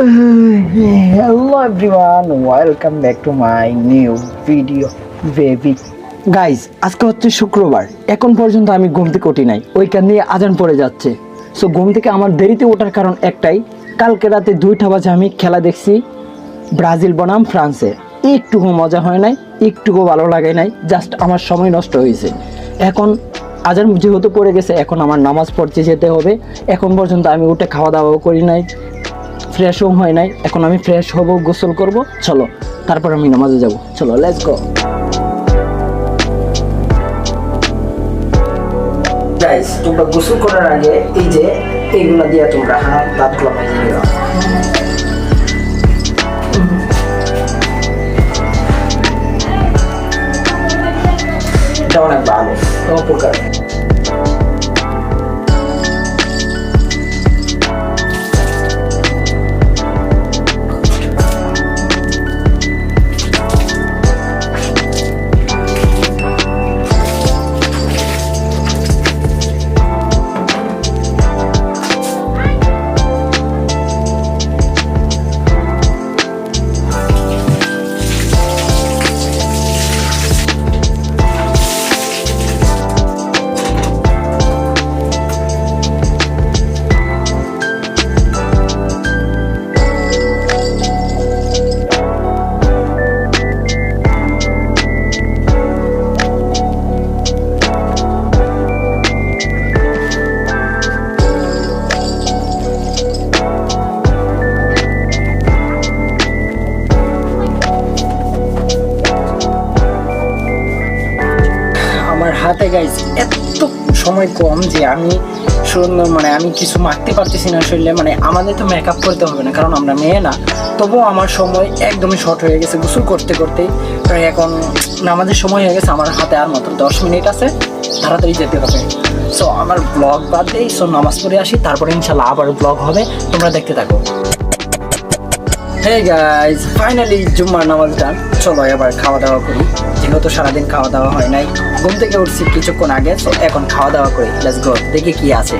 Hello everyone, welcome back to my new video baby. Guys আজকে হচ্ছে শুক্রবার, এখন পর্যন্ত আমি ঘুম থেকে উঠি নাই, ওইখান দিয়ে আজান পড়ে যাচ্ছে। সো ঘুম থেকে আমার দেরিতে ওঠার কারণ একটাই, কালকে রাতে 2টা বাজে আমি খেলা দেখছি ব্রাজিল বনাম ফ্রান্সে। একটুকু মজা হয় নাই, একটুকু ভালো লাগে নাই, জাস্ট আমার সময় নষ্ট হয়েছে। এখন আজান যেহেতু পড়ে গেছে, এখন আমার নামাজ পড়তে যেতে হবে। এখন পর্যন্ত আমি উঠে খাওয়া দাওয়াও করি নাই, ফ্রেশও হয় নাই। এখন আমি ফ্রেশ হব, গোসল করব, চলো তারপর আমি নামাজে যাব। চলো লেটস গো গাইস। তোমরা গোসল করার আগে এই যে এইগুলো দিয়ে তোমরা হাত দাঁতগুলো মেজে নিও। এটা অনেক ভালো উপকার। আমার হাতে গাইস এত সময় কম যে আমি আমি কিছু মাখতে পারতেছি না শরীরে। আমাদের তো মেকআপ করতে হবে না, কারণ আমরা মেয়ে না। তবুও আমার সময় একদমই শর্ট হয়ে গেছে গোসল করতে করতে। প্রায় এখন নামাজের সময় হয়ে গেছে, আমার হাতে আর মাত্র 10 মিনিট আছে, তাড়াতাড়ি যেতে হবে। সো আমার ব্লগ বাদ দেই, সো নামাজ পড়ে আসি, তারপরে ইনশাল্লাহ আবার ব্লগ হবে, তোমরা দেখতে থাকো। হে গাইস, ফাইনালি জুম্মার নামাজ ডান। চলো এবার খাওয়া দাওয়া করি, যেহেতু সারাদিন খাওয়া দাওয়া হয় নাই। ঘুম থেকে উঠছি কিছুক্ষণ আগে, তো এখন খাওয়া দাওয়া করি। লেটস গো, দেখি কি আছে।